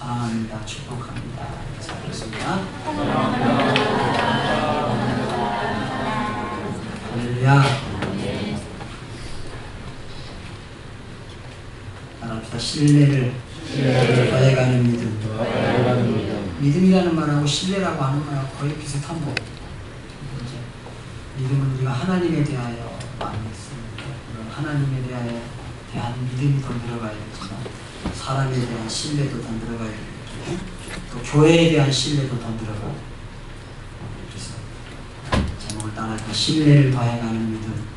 사랑합니다. 축복합니다. 잘했습니다. 할렐루야. 따라합시다. 신뢰를 더해가는 믿음. 믿음이라는 말하고 신뢰라고 하는 말하고 거의 비슷한 거. 믿음은 우리가 하나님에 대하여 많이 했습니다. 하나님에 대한 믿음이 더 들어가야겠지만 사람에 대한 신뢰도 더 들어가야겠고 또 교회에 대한 신뢰도 더 들어가고 그래서 제목을 따라서 신뢰를 더해가는 믿음.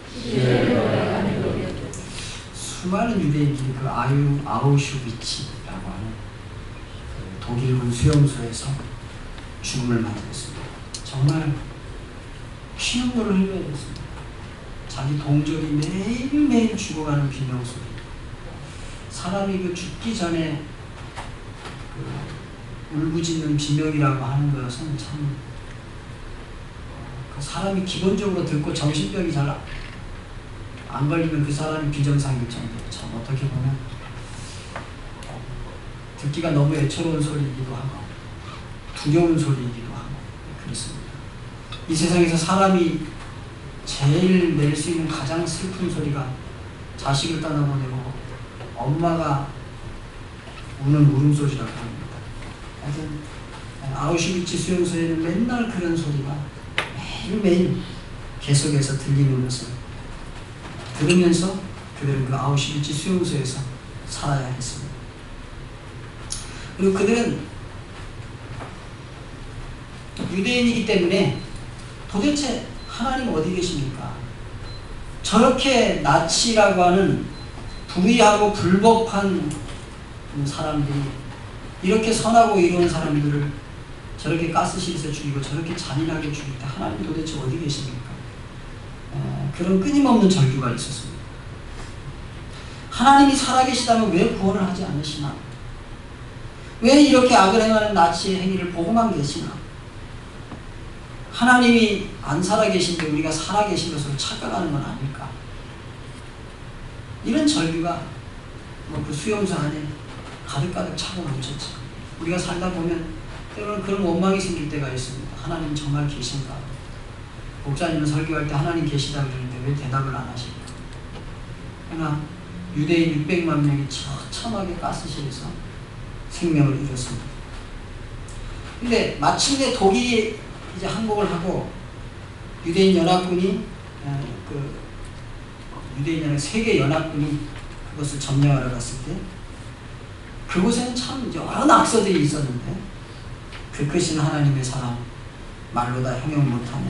수많은 유대인들이 그 아우슈비츠라고 하는 독일군 수용소에서 죽음을 맞이했습니다. 정말 피눈물을 흘려야 됐습니다. 자기 동족이 매일매일 죽어가는 비명소리. 사람이 그 죽기 전에 그 울부짖는 비명이라고 하는 것은 참 그 사람이 기본적으로 듣고 정신병이 잘 안 걸리면 그 사람이 비정상일 정도로 참 어떻게 보면 듣기가 너무 애처로운 소리이기도 하고 두려운 소리이기도 하고 그렇습니다. 이 세상에서 사람이 제일 낼 수 있는 가장 슬픈 소리가 자식을 떠나보내고 엄마가 우는 울음소리라고 합니다. 하여튼 아우슈비츠 수용소에는 맨날 그런 소리가 매일매일 계속해서 들리는 것을 들으면서 그들은 그 아우슈비츠 수용소에서 살아야 했습니다. 그리고 그들은 유대인이기 때문에 도대체 하나님 어디 계십니까? 저렇게 나치라고 하는 불의하고 불법한 사람들이 이렇게 선하고 이로운 사람들을 저렇게 가스실에서 죽이고 저렇게 잔인하게 죽일 때 하나님 도대체 어디 계십니까? 그런 끊임없는 절규가 있었습니다. 하나님이 살아계시다면 왜 구원을 하지 않으시나? 왜 이렇게 악을 행하는 나치의 행위를 보고만 계시나? 하나님이 안 살아계신데 우리가 살아계신 것으로 착각하는 건 아닐까? 이런 절규가 그 수용소 안에 가득가득 차고 넘쳤죠. 우리가 살다 보면 때로는 그런 원망이 생길 때가 있습니다. 하나님 정말 계신가? 목사님은 설교할 때 하나님 계시다 그러는데 왜 대답을 안 하실까? 그러나 유대인 600만 명이 처참하게 가스실에서 생명을 잃었습니다. 근데 마침내 독일이 이제 항복을 하고 유대인 연합군이 유대인 연합 세계 연합군이 그것을 점령하러 갔을 때 그곳에는 참 여러 낙서들이 있었는데 그 크신 하나님의 사랑 말로 다 형용 못하며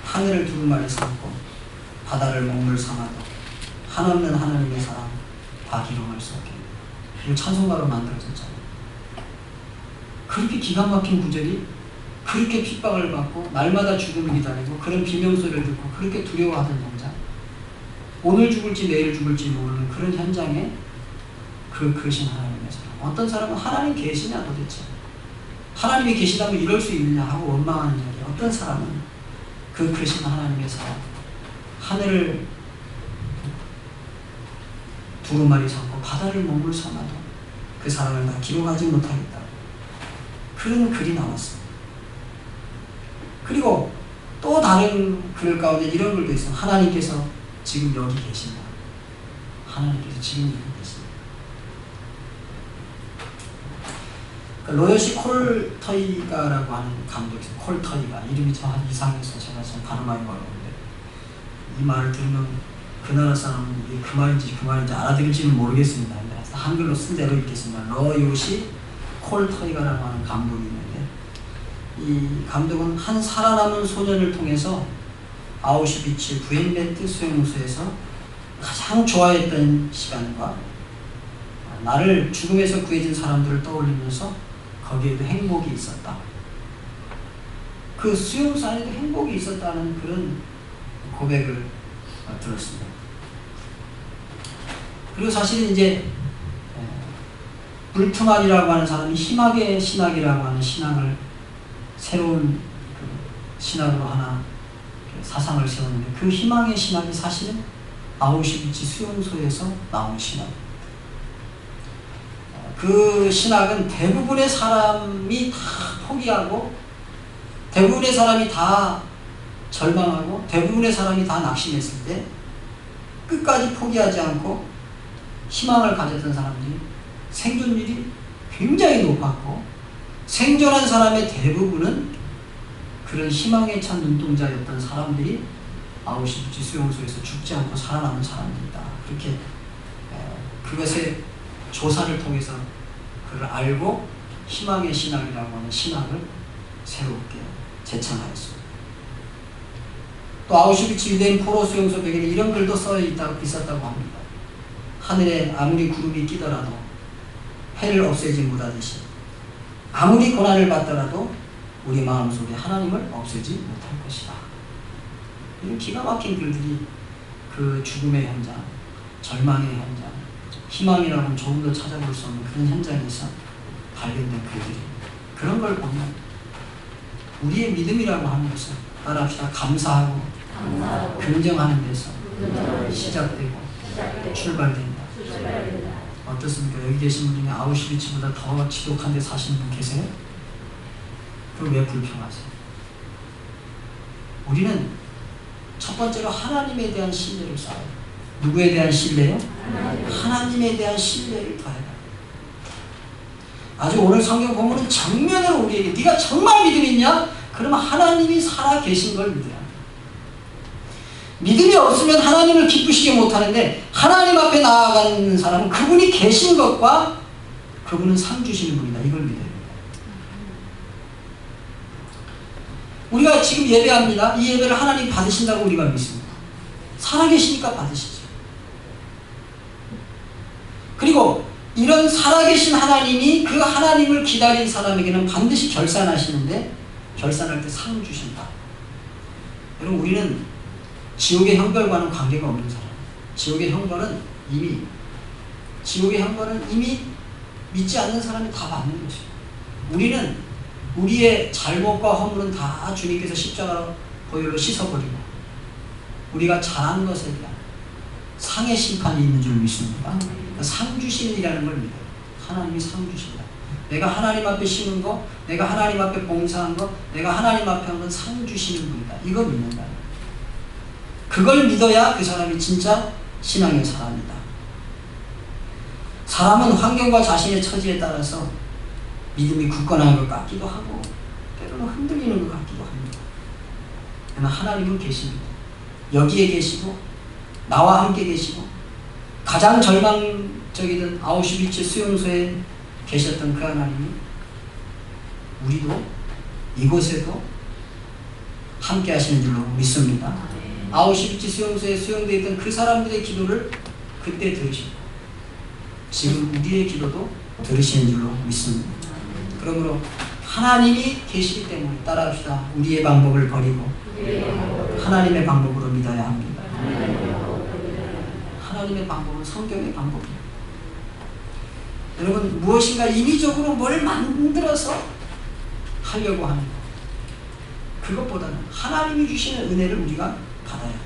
하늘을 두루마리 삼고 바다를 먹물 삼아도 한없는 하나님의 사랑 다 기록할 수 없게 이거 찬송가로 만들어졌잖아요. 그렇게 기가 막힌 구절이 그렇게 핍박을 받고 날마다 죽음을 기다리고 그런 비명소리를 듣고 그렇게 두려워하던 현장 오늘 죽을지 내일 죽을지 모르는 그런 현장에 그 크신 하나님의 사랑 어떤 사람은 하나님 계시냐 도대체 하나님이 계시다면 이럴 수 있느냐 하고 원망하는 이야기 어떤 사람은 그 크신 하나님의 사랑 하늘을 두루마리 삼고 바다를 먹물 삼아도 그 사랑을 다 기록하지 못하겠다 그런 글이 나왔습니다. 그리고 또 다른 글 가운데 이런 글도 있어요. 하나님께서 지금 여기 계신다. 하나님께서 지금 여기 계신다. 로요시 콜터이가라고 하는 감독이 있어요. 콜터이가 이름이 좀 이상해서 제가 좀 발음하기 어려운데 이 말을 들으면 그 나라 사람은 이게 그 말인지 알아들을지는 모르겠습니다. 한글로 쓴 대로 읽겠습니다. 로요시 콜터이가라고 하는 감독이 있는데 이 감독은 한 살아남은 소년을 통해서 아우슈비츠 부엔베트 수용소에서 가장 좋아했던 시간과 나를 죽음에서 구해진 사람들을 떠올리면서 거기에도 행복이 있었다. 그 수용소 안에도 행복이 있었다는 그런 고백을 들었습니다. 그리고 사실은 이제 불트만이라고 하는 사람이 희망의 신학이라고 하는 신앙을 새로운 그 신학으로 하나 사상을 세웠는데 그 희망의 신학이 사실은 아우슈비츠 수용소에서 나온 신학입니다. 그 그 신학은 대부분의 사람이 다 포기하고 대부분의 사람이 다 절망하고 대부분의 사람이 다 낙심했을 때 끝까지 포기하지 않고 희망을 가졌던 사람들이 생존율이 굉장히 높았고 생존한 사람의 대부분은 그런 희망에 찬 눈동자였던 사람들이 아우슈비츠 수용소에서 죽지 않고 살아남은 사람들이다. 그렇게 그것의 조사를 통해서 그걸 알고 희망의 신학이라고 하는 신학을 새롭게 제창하였습니다. 또 아우슈비츠 유대인 포로 수용소 벽에는 이런 글도 써 있었다고 합니다. 하늘에 아무리 구름이 끼더라도 해를 없애지 못하듯이 아무리 고난을 받더라도 우리 마음속에 하나님을 없애지 못할 것이다. 이런 기가 막힌 글들이 그 죽음의 현장, 절망의 현장, 희망이라고는 조금 더 찾아볼 수 없는 그런 현장에서 발견된 글들이 그런 걸 보면 우리의 믿음이라고 하는 것은 따라합시다. 감사하고 긍정하는 데서 시작되고 출발된다. 어떻습니까? 여기 계신 분 중에 아우슈비츠보다 더 지독한 데 사시는 분 계세요? 그럼 왜 불평하세요? 우리는 첫 번째로 하나님에 대한 신뢰를 쌓아요. 누구에 대한 신뢰요? 하나님에 대한 신뢰를 더해요. 아주 오늘 성경 본문은 정면으로 우리에게 네가 정말 믿음 있냐? 그러면 하나님이 살아 계신 걸 믿어야 합니다. 믿음이 없으면 하나님을 기쁘시게 못하는데 하나님 앞에 나아가는 사람은 그분이 계신 것과 그분은 상 주시는 분이다. 이걸 믿어야 합니다. 우리가 지금 예배합니다. 이 예배를 하나님 받으신다고 우리가 믿습니다. 살아계시니까 받으시죠. 그리고 이런 살아계신 하나님이 그 하나님을 기다린 사람에게는 반드시 결산하시는데 결산할 때 상 주신다. 여러분 우리는 지옥의 형벌과는 관계가 없는 사람. 지옥의 형벌은 이미 믿지 않는 사람이 다 받는 것이에요. 우리는 우리의 잘못과 허물은 다 주님께서 십자가 보혈로 씻어버리고 우리가 잘한 것에 대한 상의 심판이 있는 줄 믿습니다. 상 주신이라는 걸 믿어요. 하나님이 상 주신다. 내가 하나님 앞에 심은 거, 내가 하나님 앞에 봉사한 거, 내가 하나님 앞에 한 건 상 주시는 분이다. 이거 믿는다. 그걸 믿어야 그 사람이 진짜 신앙의 사람이다. 사람은 환경과 자신의 처지에 따라서 믿음이 굳건한 것 같기도 하고 때로는 흔들리는 것 같기도 합니다. 그러나 하나님은 계십니다. 여기에 계시고 나와 함께 계시고 가장 절망적이던 아우슈비츠 수용소에 계셨던 그 하나님이 우리도 이곳에도 함께 하시는 줄로 믿습니다. 아우슈비츠 수용소에 수용되어 있던 그 사람들의 기도를 그때 들으시고 지금 우리의 기도도 들으시는 줄로 믿습니다. 그러므로 하나님이 계시기 때문에 따라합시다. 우리의 방법을 버리고 하나님의 방법으로 믿어야 합니다. 하나님의 방법은 성경의 방법이에요. 여러분 무엇인가 인위적으로 뭘 만들어서 하려고 하는 것 그것보다는 하나님이 주시는 은혜를 우리가 받아야 합니다.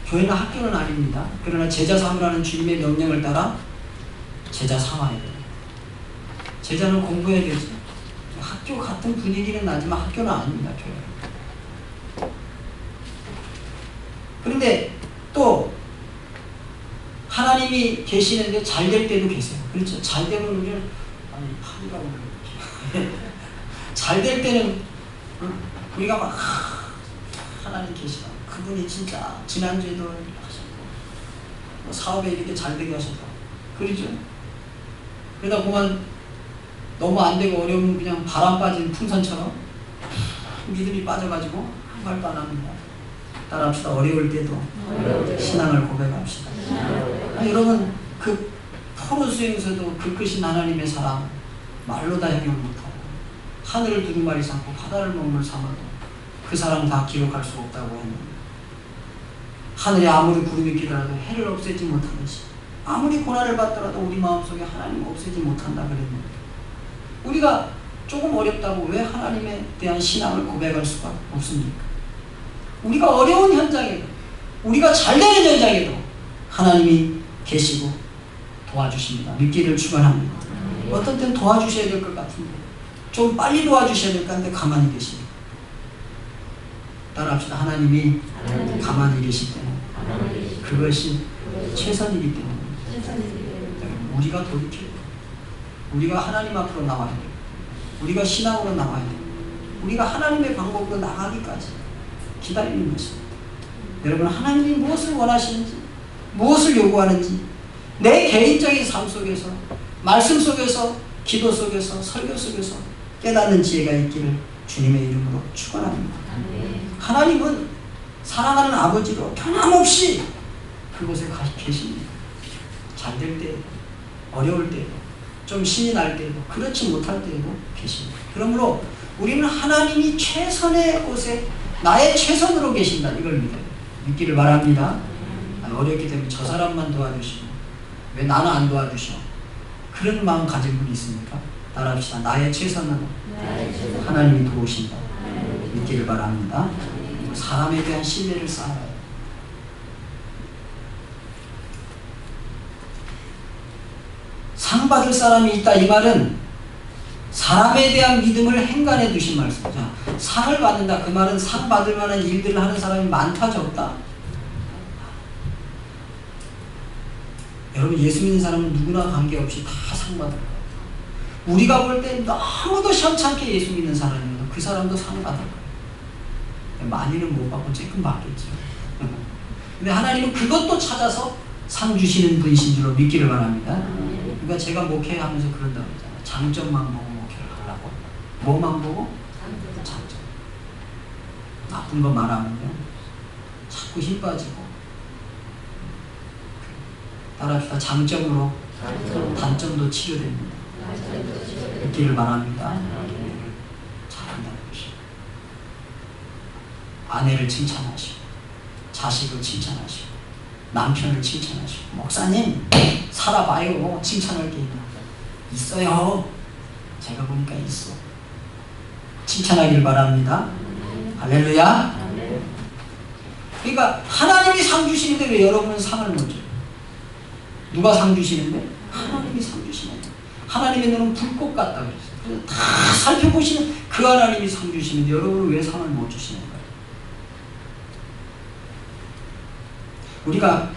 교회는 학교는 아닙니다. 그러나 제자 삼으라는 주님의 명령을 따라 제자 삼아야 돼요. 제자는 공부해야 되죠. 학교 같은 분위기는 나지만 학교는 아닙니다. 교회. 그런데 또 하나님이 계시는데 잘 될 때도 계세요. 그렇죠? 잘 되면 우리는 판이라고 잘 될 때는 우리가 막 하나님 계시다. 그분이 진짜 지난주에도 하셨고 사업에 이렇게 잘 되게 하셨다. 그러죠? 그러다 보면 너무 안 되고 어려우면 그냥 바람 빠진 풍선처럼 믿음이 빠져가지고 한 발도 안 합니다. 따라합시다. 어려울 때도 신앙을 고백합시다. 여러분 그 포로 수용소도 그 크신 하나님의 사랑 말로 다 해결 못하고 하늘을 두루마리 삼고 바다를 먹물 삼아도 그 사랑 다 기록할 수 없다고 했는데 하늘에 아무리 구름이 끼더라도 해를 없애지 못하듯이 아무리 고난을 받더라도 우리 마음속에 하나님 없애지 못한다 그랬는데 우리가 조금 어렵다고 왜 하나님에 대한 신앙을 고백할 수가 없습니까? 우리가 어려운 현장에도 우리가 잘 되는 현장에도 하나님이 계시고 도와주십니다. 믿기를 축원합니다. 어떤 때는 도와주셔야 될 것 같은데 좀 빨리 도와주셔야 될 것 같은데 가만히 계십니다. 따라합시다. 하나님이 가만히 계실 때는 그것이 최선이기 때문에 우리가 돌이켜야 돼요. 우리가 하나님 앞으로 나와야 돼요. 우리가 신앙으로 나와야 돼요. 우리가 하나님의 방법으로 나가기까지 기다리는 것입니다. 여러분, 하나님이 무엇을 원하시는지, 무엇을 요구하는지 내 개인적인 삶 속에서, 말씀 속에서, 기도 속에서, 설교 속에서 깨닫는 지혜가 있기를 주님의 이름으로 축원합니다. 하나님은 사랑하는 아버지로 변함없이 그곳에 계십니다. 잘 될 때에도, 어려울 때에도, 좀 신이 날 때에도, 그렇지 못할 때에도 계십니다. 그러므로 우리는 하나님이 최선의 곳에 나의 최선으로 계신다, 이걸 믿기를 바랍니다. 어렵기 때문에 저 사람만 도와주시고 왜 나는 안 도와주셔? 그런 마음 가진 분이 있습니까? 따라합시다. 나의 최선으로 하나님이 도우신다, 믿기를 바랍니다. 사람에 대한 신뢰를 쌓아야 해요. 상 받을 사람이 있다, 이 말은 사람에 대한 믿음을 행간해 두신 말씀이죠. 상을 받는다, 그 말은 상 받을 만한 일들을 하는 사람이 많다, 적다? 여러분, 예수 믿는 사람은 누구나 관계없이 다 상 받을 거예요. 우리가 볼 때 너무도 시원찮게 예수 믿는 사람이면 그 사람도 상을 받을 거예요. 많이는 못 받고 조금 받겠죠. 근데 하나님은 그것도 찾아서 상 주시는 분이신 줄로 믿기를 바랍니다. 그러니까 제가 목회하면서 그런다고 그러잖아요. 장점만 보고 목회를 하려고. 뭐만 보고? 장점. 나쁜 거 말하면요, 자꾸 힘 빠지고. 따라합시다. 장점으로 단점도 치료됩니다. 믿기를 바랍니다. 잘한다는 것이. 아내를 칭찬하시고, 자식을 칭찬하시고, 남편을 칭찬하시고, 목사님 살아봐요. 칭찬할 게 있어요. 제가 보니까 있어. 칭찬하길 바랍니다. 할렐루야. 그러니까 하나님이 상 주시는데 왜 여러분은 상을 못 줘요? 누가 상 주시는데? 하나님이 상 주시는데. 하나님의 눈은 불꽃 같다 그랬어요. 그래서 다 살펴보시는 그 하나님이 상 주시는데 여러분은 왜 상을 못 주시는 거예요? 우리가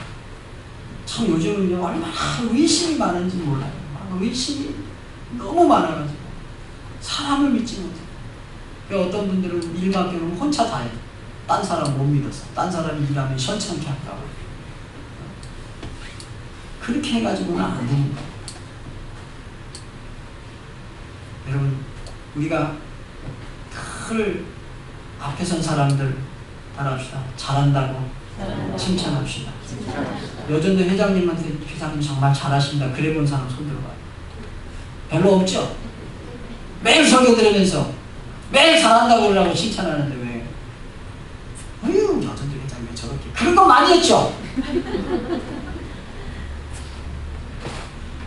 참 요즘은요, 얼마나 의심이 많은지 몰라요. 의심이 너무 많아가지고 사람을 믿지 못해요. 어떤 분들은 일 맡겨놓으면 혼자 다 해요. 딴 사람 못 믿어서. 딴 사람이 일하면 시원찮게 한다고. 그렇게 해가지고는 안 됩니다. 여러분, 우리가 늘 앞에 선 사람들 따라합시다. 잘한다고 칭찬합시다. 여전도 회장님한테 회장님 정말 잘하신다 그래 본 사람 손 들어봐요. 별로 없죠? 매일 설교 들으면서 매일 잘한다고 그러라고 칭찬하는데 왜? 어휴, 여전도 회장님 왜 저렇게. 그런 거 많이 했죠?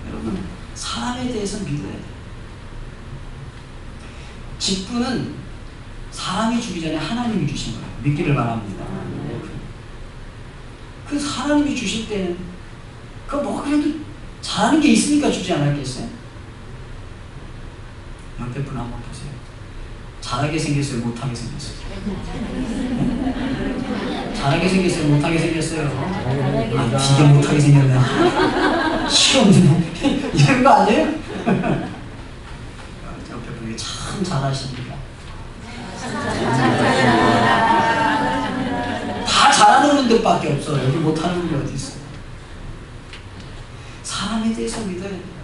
여러분, 사람에 대해서 믿어야 돼요. 직분은 사람이 주기 전에 하나님이 주신 거예요. 믿기를 바랍니다. 그 하나님이 주실 때는 그 뭐 그래도 잘하는 게 있으니까 주지 않았겠어요? 옆에 분 한번 보세요. 잘하게 생겼어요? 못하게 생겼어요? 잘하게 생겼어요? 못하게 생겼어요? 아, 진짜 못하게 생겼네. 시험드네. 이런 거 아니에요? 옆에 분이 참 잘하십니다. 다 잘하는 분들밖에 없어. 여기 못하는 분이 어디 있어요? 사람에 대해서 믿어야 돼요.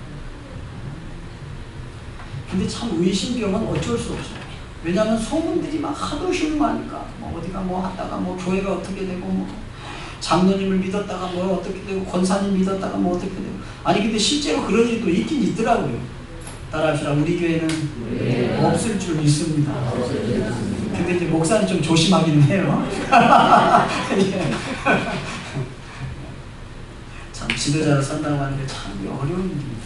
근데 참 의심병은 어쩔 수 없어요. 왜냐하면 소문들이 막 하도 흉하니까 뭐 어디가 뭐 하다가 뭐 교회가 어떻게 되고 뭐 장로님을 믿었다가 뭐 어떻게 되고 권사님 믿었다가 뭐 어떻게 되고. 아니 근데 실제로 그런 일도 있긴 있더라고요. 따라합시다. 우리 교회는 없을 줄 믿습니다. 근데 이제 목사님 좀 조심하긴 해요. 예. 참 지도자로 산다고 하는데 참 어려운 일입니다.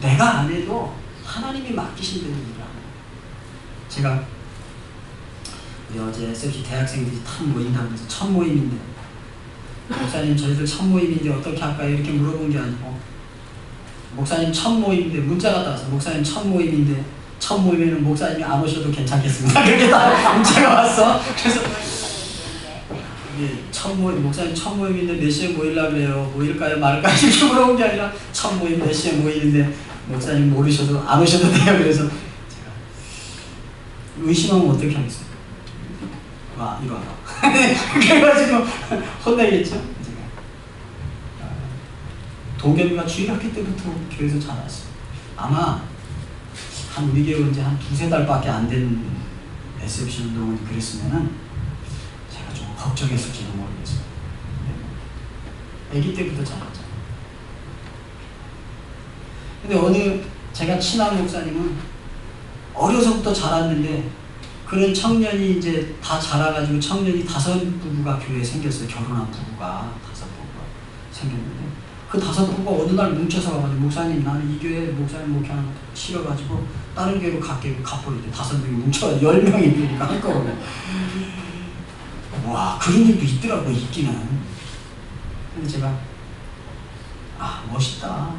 내가 안 해도 하나님이 맡기신 대로 일을 하는 거예요. 제가 우리 어제 SFC 대학생들이 탁 모인다고 해서 첫 모임인데 목사님 저희들 첫 모임인데 어떻게 할까요? 이렇게 물어본 게 아니고 목사님 첫 모임인데 문자가 따서 목사님 첫 모임인데 첫 모임에는 목사님이 안 오셔도 괜찮겠습니다. 그렇게 다 문자가 왔어. 그래서 첫 모임, 목사님 첫 모임인데 몇 시에 모이려고 그래요? 모일까요? 말까요? 이렇게 물어본 게 아니라 첫 모임 몇 시에 모이는데 목사님 모르셔도 안 오셔도 돼요. 그래서 제가 의심하면 어떻게 하겠어요? 와, 이리 와봐. 그래가지고 혼나겠죠? 제가 도겸이가 주일학교 때부터 교회에서 자랐어요. 아마 한 우리 교회 이제 한 두세 달밖에 안 된 SFC 운동원이 그랬으면은 제가 좀 걱정했을지도 모르겠어요. 아기 때부터 자랐잖아요. 근데 어느 제가 친한 목사님은 어려서부터 자랐는데 그런 청년이 이제 다 자라가지고 청년이 5부부가 교회에 생겼어요. 결혼한 부부가 5부부가 생겼는데 그 5부부가 어느 날 뭉쳐서 와가지고 목사님 나는 이 교회 목사님 목회하는 거 싫어가지고 다른 교회로 갈게 가버리죠. 5명이 뭉쳐가지고 10명이 되니까 한꺼번에 와 그런 일도 있더라고요. 있기는. 근데 제가 아 멋있다.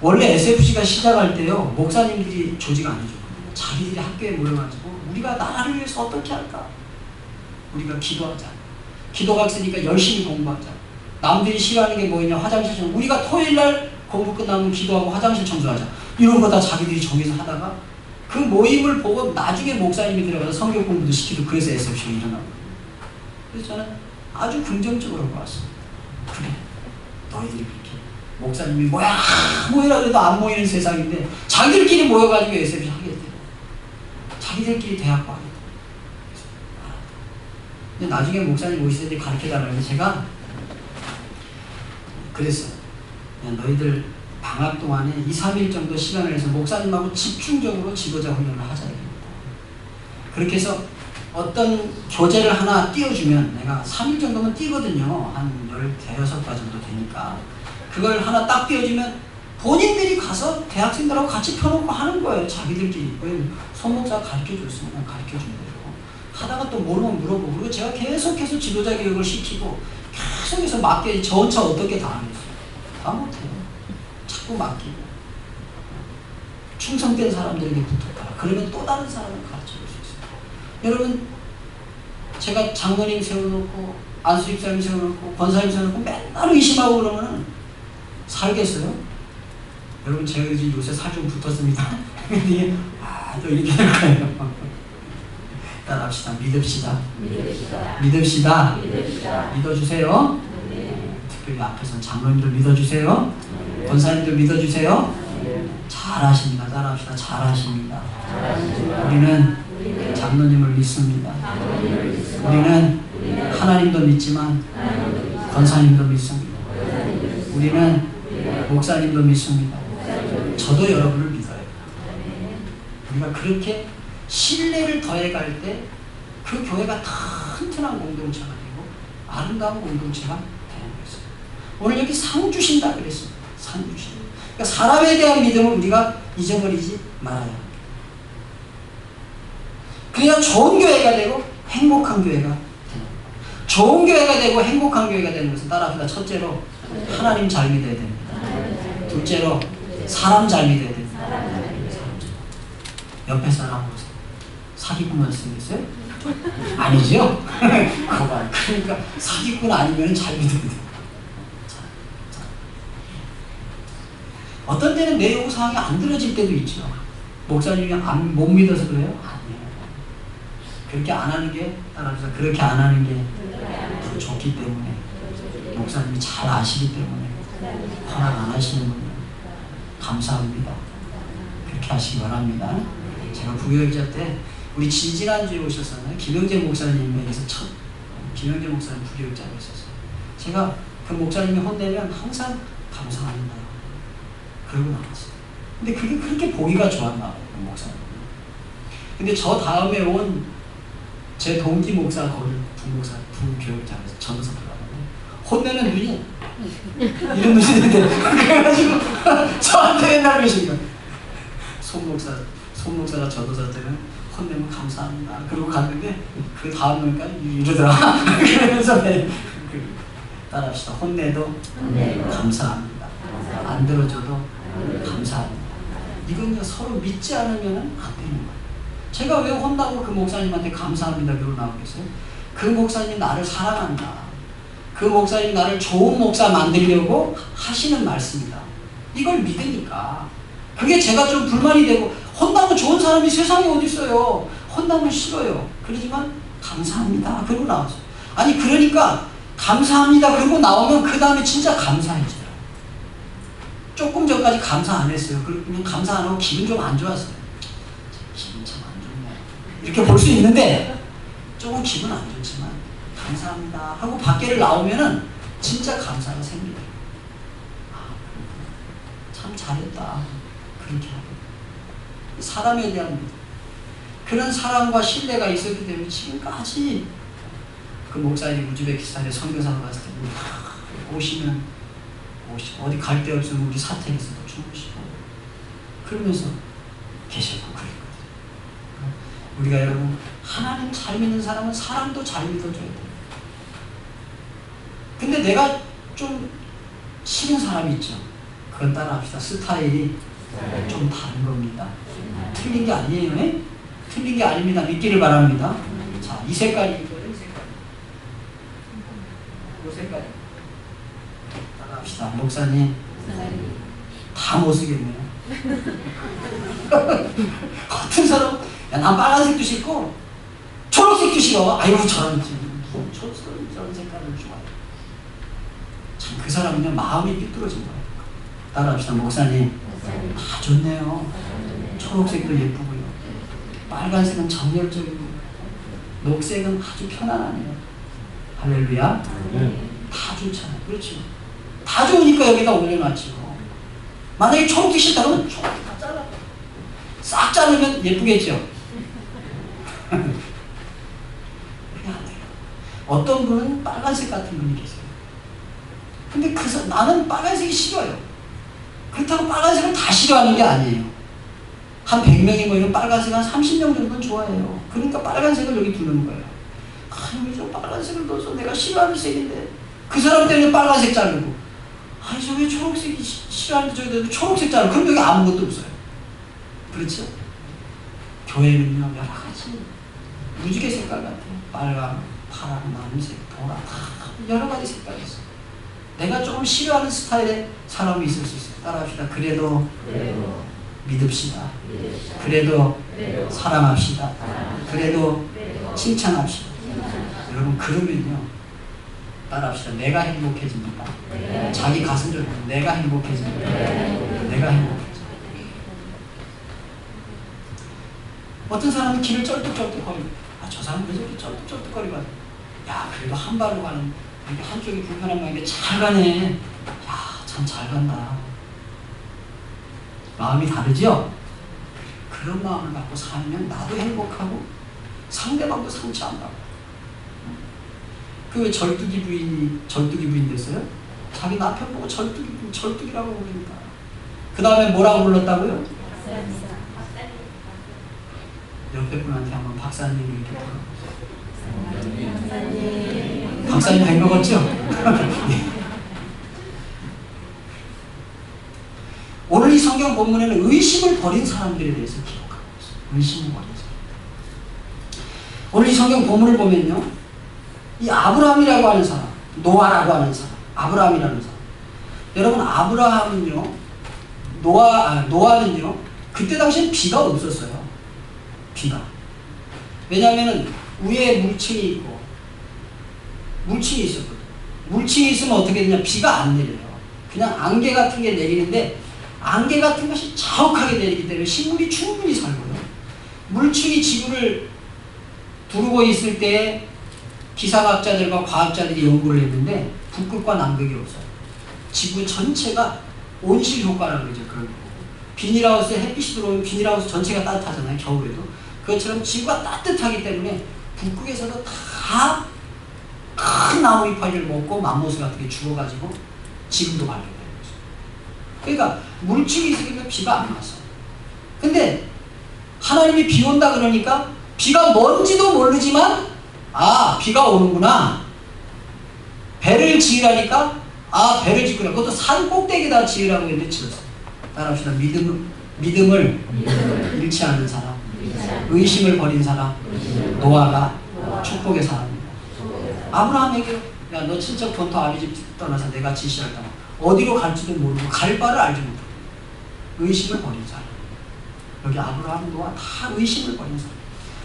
원래 SFC가 시작할 때요 목사님들이 조직 안 해줬거든요. 자기들이 학교에 모여가지고 우리가 나라를 위해서 어떻게 할까? 우리가 기도하자. 기도가 있으니까 열심히 공부하자. 남들이 싫어하는 게 뭐냐? 화장실 청소. 우리가 토요일날 공부 끝나면 기도하고 화장실 청소하자. 이런 거 다 자기들이 정해서 하다가 그 모임을 보고 나중에 목사님이 들어가서 성경 공부도 시키고 그래서 SFC가 일어나거든요. 그래서 저는 아주 긍정적으로 봤어요. 그래, 너희들이 그렇게 목사님이 뭐야 모이라 그래도 안 모이는 세상인데 자기들끼리 모여가지고 SFC 하겠대요. 자기들끼리 대학과 하겠대요. 근데 나중에 목사님 오실 때 가르쳐달라고 해서 제가 그랬어요. 그냥 너희들 방학 동안에 2, 3일 정도 시간을 내서 목사님하고 집중적으로 지도자 훈련을 하자 이겁니다. 그렇게 해서 어떤 교재를 하나 띄워주면 내가 3일 정도면 띄거든요. 한 15과 정도 되니까. 그걸 하나 딱 띄워주면 본인들이 가서 대학생들하고 같이 펴놓고 하는 거예요. 자기들끼리. 손 목사가 가르쳐줬으면 가르쳐준 대로. 하다가 또 모르면 물어보고 그리고 제가 계속해서 지도자 교육을 시키고 계속해서 맡겨 저 혼자 어떻게 다 하겠어요. 다 못해요. 자꾸 맡기고 충성된 사람들에게 붙었다. 그러면 또 다른 사람을 가르쳐줄 수 있어요. 여러분 제가 장로님 세워놓고 안수집사님 세워놓고 권사님 세워놓고 맨날 의심하고 그러면 살겠어요? 여러분 제가 요새 살 좀 붙었습니다. 근데 또 이렇게 될 거예요. 따라합시다. 믿읍시다. 믿읍시다. 믿어주세요. 특별히 앞에서 장로님들 믿어주세요. 권사님들 믿어주세요. 잘하십니다. 따라합시다. 잘하십니다. 우리는 장로님을 믿습니다. 우리는 하나님도 믿지만 권사님도 믿습니다. 우리는 목사님도 믿습니다. 저도 여러분을 믿어요. 우리가 그렇게 신뢰를 더해갈 때 그 교회가 튼튼한 공동체가 되고 아름다운 공동체가 되는 거였어요. 오늘 여기 상 주신다 그랬어요. 상 주신다. 그러니까 사람에 대한 믿음을 우리가 잊어버리지 말아야 합니다. 그래야 좋은 교회가 되고 행복한 교회가 되는 거예요. 좋은 교회가 되고 행복한 교회가 되는 것은 따라합니다. 첫째로 하나님 잘 믿어야 됩니다. 둘째로 사람 잘 믿어야 됩니다. 옆에 사람으로 사기꾼만 쓰겠어요? 아니죠? 그거 봐. 그러니까 사기꾼 아니면 잘 믿어야 돼요. 어떤 때는 내 요구사항이 안 들어질 때도 있죠. 목사님이 못 믿어서 그래요? 아니에요. 그렇게 안 하는 게 따라서 그렇게 안 하는 게 더 좋기 때문에 목사님이 잘 아시기 때문에 허락 안 하시는군요. 감사합니다. 그렇게 하시기 바랍니다. 제가 부교육자 때 우리 지난주에 오셨었나요? 김영재 목사님에게서 김영재 목사님 부교육자가 있었어요. 제가 그 목사님이 혼내면 항상 감사합니다. 그러고 나왔어요. 근데 그게 그렇게 보기가 좋았나 봐요, 그 목사님. 근데 저 다음에 온 제 동기 목사, 거기 부교육자에서 전도사 들어갔는데 혼내는 눈이 이런 눈이 있는데 그래가지고 저한테 옛날 그러신 거예요. 손 목사가 전도사 때는 혼내면 감사합니다. 그러고 갔는데 그 다음날까 이러더라. 그러면서 따라합시다. 혼내도 감사합니다. 안 들어줘도 감사합니다. 이건요 서로 믿지 않으면 안 되는 거예요. 제가 왜 혼나고 그 목사님한테 감사합니다 그러고 나오겠어요? 그 목사님 나를 사랑한다. 그 목사님 나를 좋은 목사 만들려고 하시는 말씀이다. 이걸 믿으니까. 그게 제가 좀 불만이 되고, 혼나면 좋은 사람이 세상에 어디 있어요. 혼나면 싫어요. 그러지만 감사합니다 그러고 나오죠. 아니 그러니까 감사합니다 그러고 나오면 그 다음에 진짜 감사해져요. 조금 전까지 감사 안 했어요. 그러면 감사 안 하고 기분 좀 안 좋았어요. 기분 참 안 좋네. 이렇게 볼 수 있는데 조금 기분 안 좋지만 감사합니다 하고 밖에를 나오면은 진짜 감사가 생겨요. 아, 참 잘했다. 그렇게 하고 사람에 대한 믿음, 그런 사랑과 신뢰가 있었기 때문에 지금까지 그 목사님 우즈베키스탄에 선교사로 갔을 때 오시면 어디 갈 데 없으면 우리 사택에서도 주무시고 그러면서 계셨고 그랬거든요. 우리가 여러분 하나님 잘 믿는 사람은 사람도 잘 믿어줘야 돼요. 근데 내가 좀 싫은 사람이 있죠. 그건 따라합시다. 스타일이 좀 다른 겁니다. 틀린 게 아니에요. 에? 틀린 게 아닙니다. 믿기를 바랍니다. 자, 이 색깔이 이거예요. 이 색깔. 따라합시다. 목사님 다 못쓰겠네요. 같은 사람, 야, 난 빨간색도 싫고 초록색도 싫어. 아이고 저런 색깔을 좋아해. 참 그 사람은요 마음이 삐뚤어진 거예요. 따라합시다. 목사님 다 좋네요. 초록색도 예쁘고요. 빨간색은 정열적이고 녹색은 아주 편안하네요. 할렐루야. 다 좋잖아요. 그렇죠. 다 좋으니까 여기다 올려놨죠. 만약에 초록색 싫다 그러면 초록색 다 잘라. 싹 자르면 예쁘겠죠. 그게 안 돼요. 어떤 분은 빨간색 같은 분이 계세요. 근데 나는 빨간색이 싫어요. 그렇다고 빨간색을 다 싫어하는 게 아니에요. 한 100명이 모이면 빨간색 한 30명 정도는 좋아해요. 그러니까 빨간색을 여기 두는 거예요. 아니 왜 저 빨간색을 넣어서 내가 싫어하는 색인데 그 사람 때문에 빨간색 자르고, 아니 저 왜 초록색이 싫어하는데 저기다 초록색 자르고, 그럼 여기 아무것도 없어요. 그렇죠? 교회는요 여러 가지 무지개 색깔 같아요. 빨강, 파랑, 남색, 보라 다 여러 가지 색깔이 있어요. 내가 조금 싫어하는 스타일의 사람이 있을 수 있어요. 따라합시다. 그래도 믿읍시다. 그래도 사랑합시다. 그래도 칭찬합시다. 여러분 그러면요 따라합시다. 내가 행복해집니다. 자기 가슴 좀 내가 행복해집니다. 내가 행복해집니다. 어떤 사람은 길을 쩔뚝쩔뚝거리고, 아, 저 사람 왜 저렇게 쩔뚝쩔뚝거리고 하지? 야, 그래도 한 발로 가는, 이렇게 한쪽이 불편한 모양인데 잘 가네. 야, 참 잘 간다. 마음이 다르죠? 그런 마음을 갖고 살면 나도 행복하고 상대방도 상처 안 받고. 그 왜 절뚝이 부인 됐어요? 자기 남편 보고 절뚝이라고 부릅니다. 그 다음에 뭐라고 불렀다고요? 옆에 분한테 한번 박사님 이렇게 불러보세요. 박사님 된 거 같죠? 오늘 이 성경 본문에는 의심을 버린 사람들에 대해서 기록하고 있어요. 의심을 버린 사람. 오늘 이 성경 본문을 보면요, 이 아브라함이라고 하는 사람, 노아라고 하는 사람, 아브라함이라는 사람. 여러분 아브라함은요, 노아는요, 그때 당시엔 비가 없었어요. 비가. 왜냐하면 위에 물층이 있고 물층이 있었거든. 물층이 있으면 어떻게 되냐? 비가 안 내려요. 그냥 안개 같은 게 내리는데 안개 같은 것이 자욱하게 내리기 때문에 식물이 충분히 살고요. 물층이 지구를 두르고 있을 때 기상학자들과 과학자들이 연구를 했는데 북극과 남극이 없어요. 지구 전체가 온실 효과라고 그러죠. 그런 거. 비닐하우스에 햇빛이 들어오면 비닐하우스 전체가 따뜻하잖아요. 겨울에도. 그것처럼 지구가 따뜻하기 때문에 북극에서도 다 큰 나무 이파리를 먹고 맘모스 같은 게 죽어가지고 지금도 발견되는 거죠. 그러니까 물층이 있으니까 비가 안 왔어요. 근데 하나님이 비 온다 그러니까 비가 뭔지도 모르지만 아 비가 오는구나. 배를 지으라니까 아 배를 짓구나. 그것도 산 꼭대기에다 지으라고 했는데 지었어. 따라합시다. 믿음을 잃지 않는 사람, 의심을 버린 사람, 노아가 축복의 사람입니다. 아브라함에게 야 너 친척 본토 아비 집 떠나서 내가 지시할 때만 어디로 갈지도 모르고 갈 바를 알지 못하고 의심을 버린 사람. 여기 아브라함, 노아 다 의심을 버린 사람.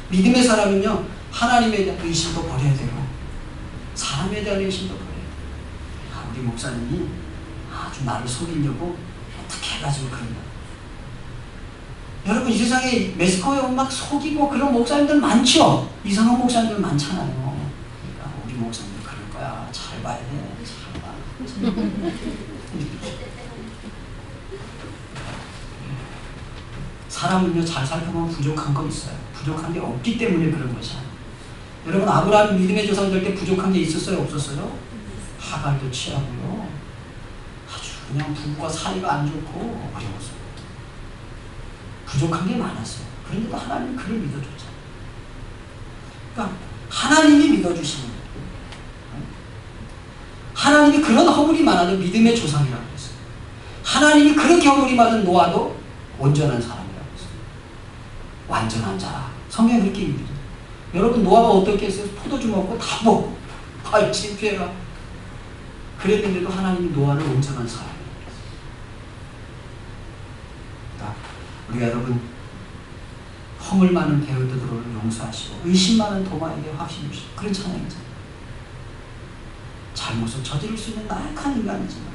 믿음의 사람은요 하나님에 대한 의심도 버려야 되고 사람에 대한 의심도 버려야 돼요. 아, 우리 목사님이 아주 나를 속이려고 어떻게 해가지고 그런다. 여러분 이 세상에 메스코에 오면 막 속이고 그런 목사님들 많죠? 이상한 목사님들 많잖아요. 그러니까 우리 목사님들 그럴 거야. 잘 봐야 돼. 잘 봐. 사람은요 잘 살펴보면 부족한 거 있어요. 부족한 게 없기 때문에 그런 것이야. 여러분 아브라함 믿음의 조상 될 때 부족한 게 있었어요? 없었어요? 하갈도 취하고요. 아주 그냥 부부가 사이가 안 좋고 어려웠어요. 부족한 게 많았어요. 그런데도 하나님이 그를 믿어줬잖아요. 그러니까 하나님이 믿어주시는 거예요. 하나님이 그런 허물이 많아도 믿음의 조상이라고 했어요. 하나님이 그렇게 허물이 많은 노아도 온전한 사람이라고 했어요. 완전한 자라. 성경이 그렇게 얘기해요. 여러분 노아가 어떻게 했어요? 포도주 먹고 다 먹고 아이 창피해라. 그랬는데도 하나님이 노아를 온전한 사람이라고 했어요. 그러니까 우리 여러분 허물 많은 베르도로를 용서하시고 의심 많은 도마에게 확신 주시고 그런 찬양이잖아요. 잘못을 저지를 수 있는 나약한 인간이지만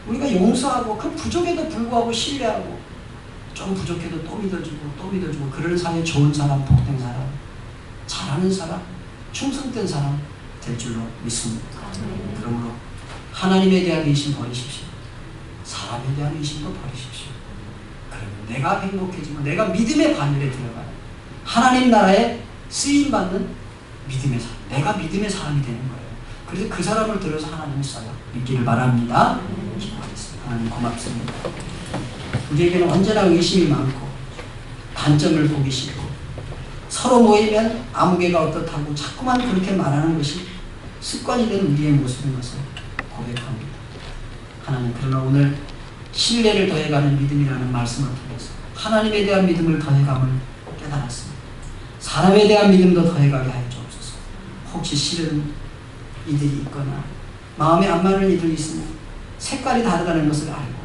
우리가 용서하고 그 부족에도 불구하고 신뢰하고 좀 부족해도 또 믿어주고 그런 사이에 좋은 사람, 복된 사람, 잘하는 사람, 충성된 사람 될 줄로 믿습니다. 그러므로 하나님에 대한 의심 버리십시오. 사람에 대한 의심도 버리십시오. 그러면 내가 행복해지고 내가 믿음의 반열에 들어가요. 하나님 나라에 쓰임받는 믿음의 사람, 내가 믿음의 사람이 되는 거예요. 그래서 그 사람을 들어서 하나님이 써요. 믿기를 바랍니다. 기도하겠습니다. 하나님 고맙습니다. 우리에게는 언제나 의심이 많고 단점을 보기 싫고 서로 모이면 아무개가 어떻다고 자꾸만 그렇게 말하는 것이 습관이 된 우리의 모습인 것을 고백합니다. 하나님 그러나 오늘 신뢰를 더해가는 믿음이라는 말씀을 통해서 하나님에 대한 믿음을 더해감을 깨달았습니다. 사람에 대한 믿음도 더해가게 하여 주옵소서. 혹시 싫은 이들이 있거나 마음에 안 맞는 이들이 있으면 색깔이 다르다는 것을 알고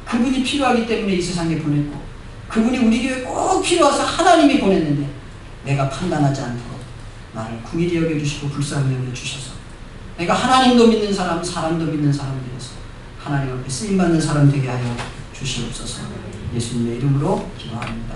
그분이 필요하기 때문에 이 세상에 보냈고 그분이 우리 교회에 꼭 필요해서 하나님이 보냈는데 내가 판단하지 않도록 나를 긍휼히 여겨주시고 불쌍히 여겨주셔서 내가 하나님도 믿는 사람, 사람도 믿는 사람 되어서 하나님 앞에 쓰임받는 사람 되게 하여 주시옵소서. 예수님의 이름으로 기도합니다.